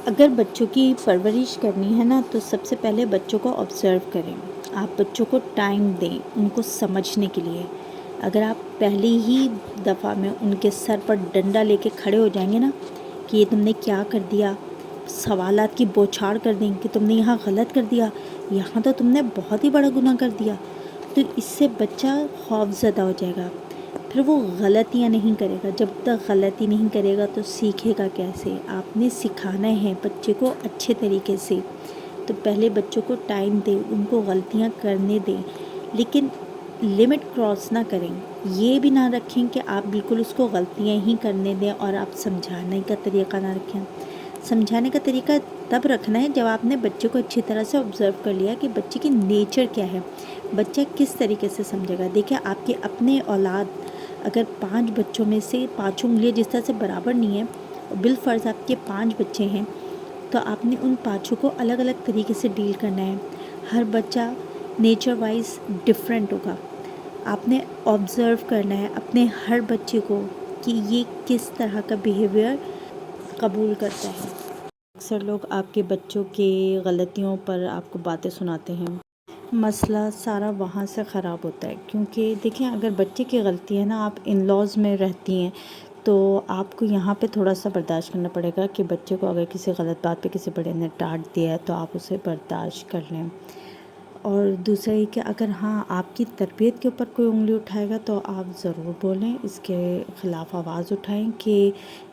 اگر بچوں کی پرورش کرنی ہے نا تو سب سے پہلے بچوں کو آبزرو کریں. آپ بچوں کو ٹائم دیں ان کو سمجھنے کے لیے. اگر آپ پہلی ہی دفعہ میں ان کے سر پر ڈنڈا لے کے کھڑے ہو جائیں گے نا کہ یہ تم نے کیا کر دیا، سوالات کی بوچھاڑ کر دیں کہ تم نے یہاں غلط کر دیا، یہاں تو تم نے بہت ہی بڑا گناہ کر دیا، تو اس سے بچہ خوف زدہ ہو جائے گا. پھر وہ غلطیاں نہیں کرے گا. جب تک غلطی نہیں کرے گا تو سیکھے گا کیسے؟ آپ نے سکھانا ہے بچے کو اچھے طریقے سے. تو پہلے بچوں کو ٹائم دیں، ان کو غلطیاں کرنے دیں، لیکن لمٹ کراس نہ کریں. یہ بھی نہ رکھیں کہ آپ بالکل اس کو غلطیاں ہی کرنے دیں اور آپ سمجھانے کا طریقہ نہ رکھیں. سمجھانے کا طریقہ تب رکھنا ہے جب آپ نے بچے کو اچھی طرح سے آبزرو کر لیا کہ بچے کی نیچر کیا ہے، بچہ کس طریقے سے سمجھے گا. دیکھیں آپ کے اپنے اولاد اگر 5 بچوں میں سے 5 انگلیاں جس طرح سے برابر نہیں ہیں، بالفرض آپ کے 5 بچے ہیں تو آپ نے ان 5 کو الگ الگ طریقے سے ڈیل کرنا ہے. ہر بچہ نیچر وائز ڈفرینٹ ہوگا. آپ نے آبزرو کرنا ہے اپنے ہر بچے کو کہ یہ کس طرح کا بیہیویئر قبول کرتا ہے. اکثر لوگ آپ کے بچوں کے غلطیوں پر آپ کو باتیں سناتے ہیں. مسئلہ سارا وہاں سے خراب ہوتا ہے، کیونکہ دیکھیں اگر بچے کی غلطی ہے نا، آپ ان لاز میں رہتی ہیں تو آپ کو یہاں پہ تھوڑا سا برداشت کرنا پڑے گا کہ بچے کو اگر کسی غلط بات پہ کسی بڑے نے ڈانٹ دیا ہے تو آپ اسے برداشت کر لیں. اور دوسرا یہ کہ اگر ہاں آپ کی تربیت کے اوپر کوئی انگلی اٹھائے گا تو آپ ضرور بولیں، اس کے خلاف آواز اٹھائیں کہ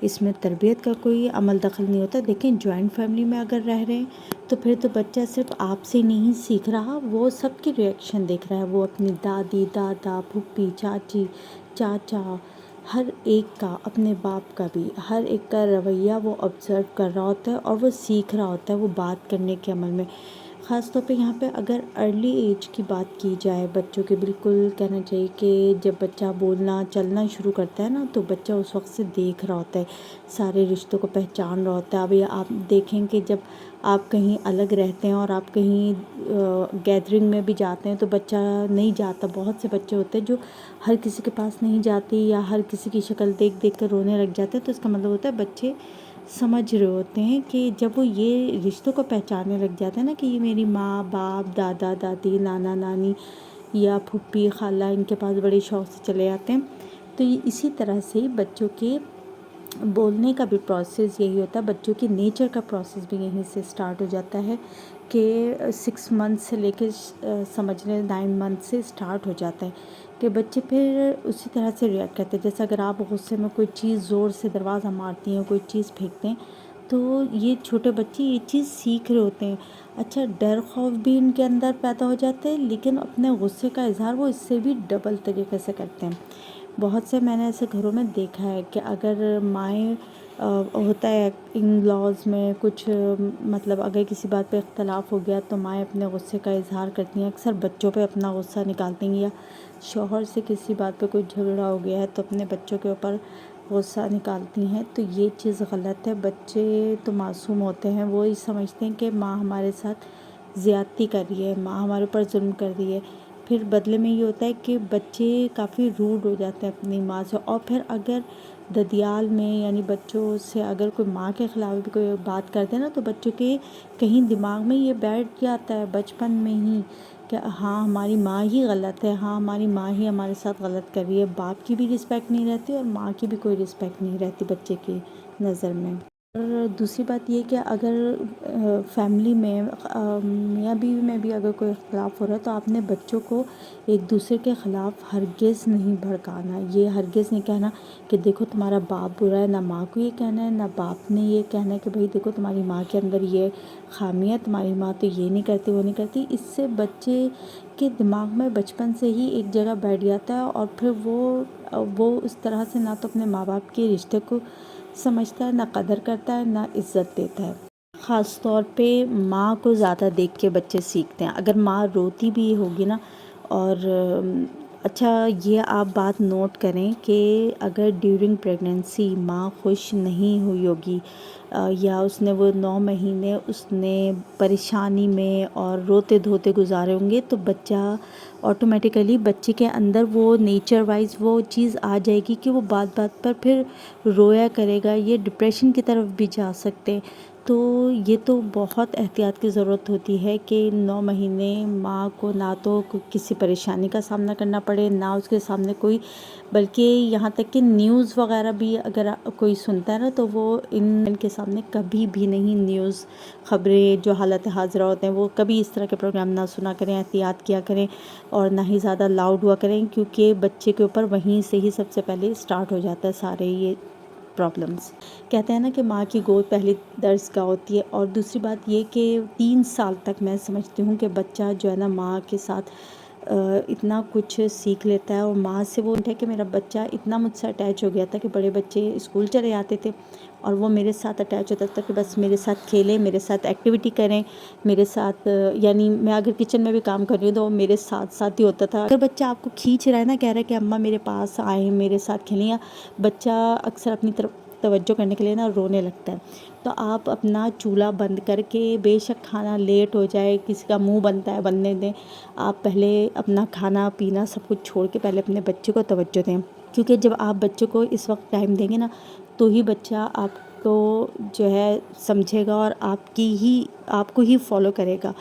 اس میں تربیت کا کوئی عمل دخل نہیں ہوتا. دیکھیں جوائنٹ فیملی میں اگر رہ رہے ہیں تو پھر تو بچہ صرف آپ سے نہیں سیکھ رہا، وہ سب کی ریئیکشن دیکھ رہا ہے. وہ اپنی دادی، دادا، پھوپھی، چاچی، چاچا، ہر ایک کا، اپنے باپ کا بھی، ہر ایک کا رویہ وہ آبزرو کر رہا ہوتا ہے اور وہ سیکھ رہا ہوتا ہے وہ بات کرنے کے عمل میں. خاص طور پہ یہاں پہ اگر ارلی ایج کی بات کی جائے بچوں کے، بالکل کہنا چاہیے کہ جب بچہ بولنا چلنا شروع کرتا ہے نا تو بچہ اس وقت سے دیکھ رہا ہوتا ہے، سارے رشتوں کو پہچان رہا ہوتا ہے. ابھی آپ دیکھیں کہ جب آپ کہیں الگ رہتے ہیں اور آپ کہیں گیدرنگ میں بھی جاتے ہیں تو بچہ نہیں جاتا. بہت سے بچے ہوتے ہیں جو ہر کسی کے پاس نہیں جاتے یا ہر کسی کی شکل دیکھ دیکھ کر رونے لگ جاتے ہیں. تو اس کا مطلب ہوتا ہے بچے سمجھ رہے ہوتے ہیں کہ جب وہ یہ رشتوں کو پہچاننے لگ جاتے ہیں نا کہ یہ میری ماں، باپ، دادا، دادی، نانا، نانی یا پھوپھی، خالہ، ان کے پاس بڑے شوق سے چلے جاتے ہیں. تو یہ اسی طرح سے بچوں کے بولنے کا بھی پروسیس یہی ہوتا ہے، بچوں کی نیچر کا پروسیس بھی یہیں سے سٹارٹ ہو جاتا ہے کہ 6 منتھ سے لے کے سمجھنے 9 منتھ سے سٹارٹ ہو جاتا ہے کہ بچے پھر اسی طرح سے ریئیکٹ کرتے ہیں. جیسے اگر آپ غصے میں کوئی چیز زور سے دروازہ مارتی ہیں، کوئی چیز پھینکتے ہیں تو یہ چھوٹے بچے یہ چیز سیکھ رہے ہوتے ہیں. اچھا ڈر خوف بھی ان کے اندر پیدا ہو جاتا ہے، لیکن اپنے غصے کا اظہار وہ اس سے بھی ڈبل طریقے سے کرتے ہیں. بہت سے میں نے ایسے گھروں میں دیکھا ہے کہ اگر مائیں ہوتا ہے ان لاز میں کچھ مطلب اگر کسی بات پہ اختلاف ہو گیا تو مائیں اپنے غصے کا اظہار کرتی ہیں، اکثر بچوں پہ اپنا غصہ نکالتی ہیں، یا شوہر سے کسی بات پہ کوئی جھگڑا ہو گیا ہے تو اپنے بچوں کے اوپر غصہ نکالتی ہیں. تو یہ چیز غلط ہے. بچے تو معصوم ہوتے ہیں، وہ یہ سمجھتے ہیں کہ ماں ہمارے ساتھ زیادتی کر رہی ہے، ماں ہمارے اوپر ظلم کر رہی ہے. پھر بدلے میں یہ ہوتا ہے کہ بچے کافی روڈ ہو جاتے ہیں اپنی ماں سے. اور پھر اگر ددیال میں یعنی بچوں سے اگر کوئی ماں کے خلاف بھی کوئی بات کرتے ہیں نا تو بچوں کے کہیں دماغ میں یہ بیٹھ جاتا ہے بچپن میں ہی کہ ہاں ہماری ماں ہی غلط ہے، ہاں ہماری ماں ہی ہمارے ساتھ غلط کر رہی ہے. باپ کی بھی رسپیکٹ نہیں رہتی اور ماں کی بھی کوئی رسپیکٹ نہیں رہتی بچے کی نظر میں. اور دوسری بات یہ کہ اگر فیملی میں میاں بیوی میں بھی اگر کوئی اختلاف ہو رہا ہے تو آپ نے بچوں کو ایک دوسرے کے خلاف ہرگز نہیں بھڑکانا. یہ ہرگز نہیں کہنا کہ دیکھو تمہارا باپ برا ہے، نہ ماں کو یہ کہنا ہے نہ باپ نے یہ کہنا ہے کہ بھئی دیکھو تمہاری ماں کے اندر یہ خامی ہے، تمہاری ماں تو یہ نہیں کرتی وہ نہیں کرتی. اس سے بچے کے دماغ میں بچپن سے ہی ایک جگہ بیٹھ جاتا ہے اور پھر وہ اس طرح سے نہ تو اپنے ماں باپ کے رشتے کو سمجھتا ہے، نہ قدر کرتا ہے، نہ عزت دیتا ہے. خاص طور پہ ماں کو زیادہ دیکھ کے بچے سیکھتے ہیں. اگر ماں روتی بھی ہوگی نا اور اچھا یہ آپ بات نوٹ کریں کہ اگر ڈیورنگ پریگننسی ماں خوش نہیں ہوئی ہوگی، یا اس نے وہ 9 مہینے اس نے پریشانی میں اور روتے دھوتے گزارے ہوں گے، تو بچہ آٹومیٹیکلی بچے کے اندر وہ نیچر وائز وہ چیز آ جائے گی کہ وہ بات بات پر پھر رویا کرے گا، یہ ڈپریشن کی طرف بھی جا سکتے ہیں۔ تو یہ تو بہت احتیاط کی ضرورت ہوتی ہے کہ 9 مہینے ماں کو نہ تو کسی پریشانی کا سامنا کرنا پڑے، نہ اس کے سامنے کوئی، بلکہ یہاں تک کہ نیوز وغیرہ بھی اگر کوئی سنتا ہے نا تو وہ ان کے سامنے کبھی بھی نہیں، نیوز خبریں جو حالت حاضرہ ہوتے ہیں وہ کبھی اس طرح کے پروگرام نہ سنا کریں، احتیاط کیا کریں اور نہ ہی زیادہ لاؤڈ ہوا کریں، کیونکہ بچے کے اوپر وہیں سے ہی سب سے پہلے اسٹارٹ ہو جاتا ہے سارے یہ پرابلمس۔ کہتے ہیں نا کہ ماں کی گود پہلی درسگاہ ہوتی ہے، اور دوسری بات یہ کہ 3 سال تک میں سمجھتی ہوں کہ بچہ جو ہے نا ماں کے ساتھ اتنا کچھ سیکھ لیتا ہے، اور ماں سے وہ ہے کہ میرا بچہ اتنا مجھ سے اٹیچ ہو گیا تھا کہ بڑے بچے اسکول چلے آتے تھے اور وہ میرے ساتھ اٹیچ ہوتا تھا کہ بس میرے ساتھ کھیلیں، میرے ساتھ ایکٹیویٹی کریں، میرے ساتھ یعنی میں اگر کچن میں بھی کام کر رہی ہوں تو وہ میرے ساتھ ساتھ ہی ہوتا تھا۔ اگر بچہ آپ کو کھینچ رہا ہے نا، کہہ رہا ہے کہ اماں میرے پاس آئیں، میرے ساتھ کھیلیں، یا بچہ اکثر اپنی طرف توجہ کرنے کے لیے نا رونے لگتا ہے، تو آپ اپنا چولہا بند کر کے، بے شک کھانا لیٹ ہو جائے، کسی کا منہ بنتا ہے بننے دیں، آپ پہلے اپنا کھانا پینا سب کچھ چھوڑ کے پہلے اپنے بچے کو توجہ دیں، کیونکہ جب آپ بچے کو اس وقت ٹائم دیں گے نا تو ہی بچہ آپ کو جو ہے سمجھے گا اور آپ کو ہی فالو کرے گا۔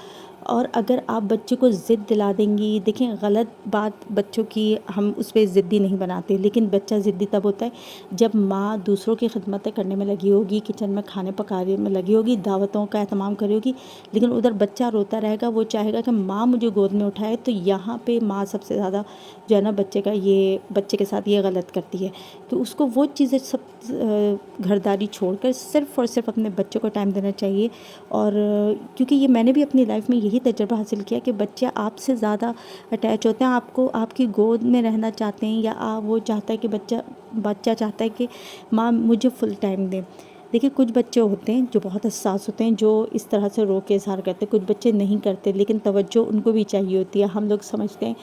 اور اگر آپ بچے کو ضد دلا دیں گی، دیکھیں غلط بات بچوں کی ہم اس پہ ضدی نہیں بناتے، لیکن بچہ ضدی تب ہوتا ہے جب ماں دوسروں کی خدمتیں کرنے میں لگی ہوگی، کچن میں کھانے پکانے میں لگی ہوگی، دعوتوں کا اہتمام کری ہوگی، لیکن ادھر بچہ روتا رہے گا، وہ چاہے گا کہ ماں مجھے گود میں اٹھائے، تو یہاں پہ ماں سب سے زیادہ جو ہے نا بچے کے ساتھ یہ غلط کرتی ہے کہ اس کو وہ چیزیں سب گھرداری چھوڑ کر صرف اور صرف اپنے بچے کو ٹائم دینا چاہیے۔ اور کیونکہ یہ میں نے بھی اپنی لائف میں یہی تجربہ حاصل کیا کہ بچے آپ سے زیادہ اٹیچ ہوتے ہیں، آپ کی گود میں رہنا چاہتے ہیں، یا وہ چاہتا ہے کہ بچہ چاہتا ہے کہ ماں مجھے فل ٹائم دے۔ دیکھیے کچھ بچے ہوتے ہیں جو بہت حساس ہوتے ہیں، جو اس طرح سے رو کے اظہار کرتے ہیں، کچھ بچے نہیں کرتے، لیکن توجہ ان کو بھی چاہیے ہوتی ہے۔ ہم لوگ سمجھتے ہیں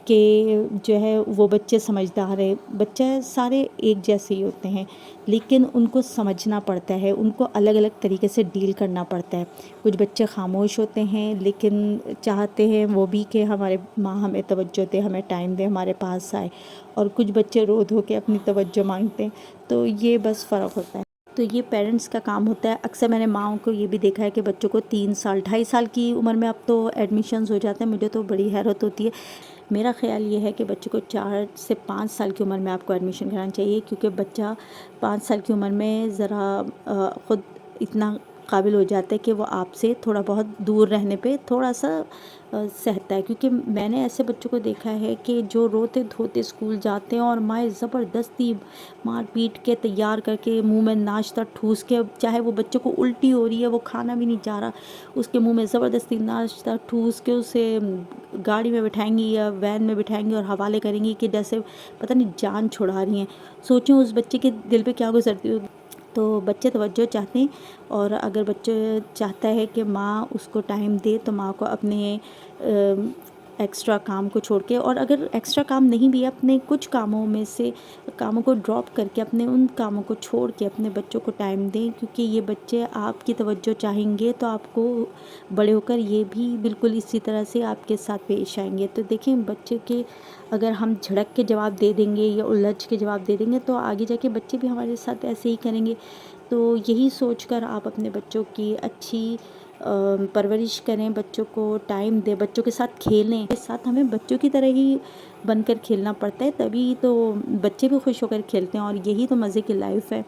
کہ جو ہے وہ بچے سمجھدار ہیں، بچے سارے ایک جیسے ہی ہوتے ہیں، لیکن ان کو سمجھنا پڑتا ہے، ان کو الگ الگ طریقے سے ڈیل کرنا پڑتا ہے۔ کچھ بچے خاموش ہوتے ہیں لیکن چاہتے ہیں وہ بھی کہ ہمارے ماں ہمیں توجہ دے، ہمیں ٹائم دے، ہمارے پاس آئے، اور کچھ بچے رو دھو کے اپنی توجہ مانگتے ہیں، تو یہ بس فرق ہوتا ہے۔ تو یہ پیرنٹس کا کام ہوتا ہے۔ اکثر میں نے ماؤں کو یہ بھی دیکھا ہے کہ بچوں کو 3 سال 2.5 سال کی عمر میں اب تو ایڈمیشنز ہو جاتے ہیں، مجھے تو بڑی حیرت ہوتی ہے۔ میرا خیال یہ ہے کہ بچوں کو 4 سے 5 سال کی عمر میں آپ کو ایڈمیشن کرانا چاہیے، کیونکہ بچہ 5 سال کی عمر میں ذرا خود اتنا قابل ہو جاتا ہے کہ وہ آپ سے تھوڑا بہت دور رہنے پہ تھوڑا سا سہتا ہے، کیونکہ میں نے ایسے بچوں کو دیکھا ہے کہ جو روتے دھوتے اسکول جاتے ہیں اور مائیں زبردستی مار پیٹ کے تیار کر کے منہ میں ناشتہ ٹھوس کے، چاہے وہ بچوں کو الٹی ہو رہی ہے، وہ کھانا بھی نہیں چاہ رہا، اس کے منہ میں زبردستی ناشتہ ٹھوس کے اسے گاڑی میں بٹھائیں گی یا وین میں بٹھائیں گی اور حوالے کریں گی کہ جیسے پتہ نہیں جان چھڑا رہی ہیں۔ سوچیں اس بچے کے دل پہ کیا گزرتی ہوگی۔ تو بچے توجہ چاہتے ہیں، اور اگر بچہ چاہتا ہے کہ ماں اس کو ٹائم دے تو ماں کو اپنے ایکسٹرا کام کو چھوڑ کے، اور اگر ایکسٹرا کام نہیں بھی ہے، اپنے کچھ کاموں میں سے کاموں کو ڈراپ کر کے، اپنے ان کاموں کو چھوڑ کے اپنے بچوں کو ٹائم دیں، کیونکہ یہ بچے آپ کی توجہ چاہیں گے تو آپ کو بڑے ہو کر یہ بھی بالکل اسی طرح سے آپ کے ساتھ پیش آئیں گے۔ تو دیکھیں بچے کے اگر ہم جھڑک کے جواب دے دیں گے یا الجھ کے جواب دے دیں گے تو آگے جا کے بچے بھی ہمارے ساتھ ایسے ہی کریں گے۔ تو یہی سوچ کر آپ اپنے بچوں کی اچھی پرورش کریں، بچوں کو ٹائم دیں، بچوں کے ساتھ کھیلیں، اس ساتھ ہمیں بچوں کی طرح ہی بن کر کھیلنا پڑتا ہے، تبھی تو بچے بھی خوش ہو کر کھیلتے ہیں، اور یہی تو مزے کی لائف ہے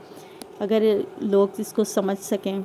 اگر لوگ اس کو سمجھ سکیں۔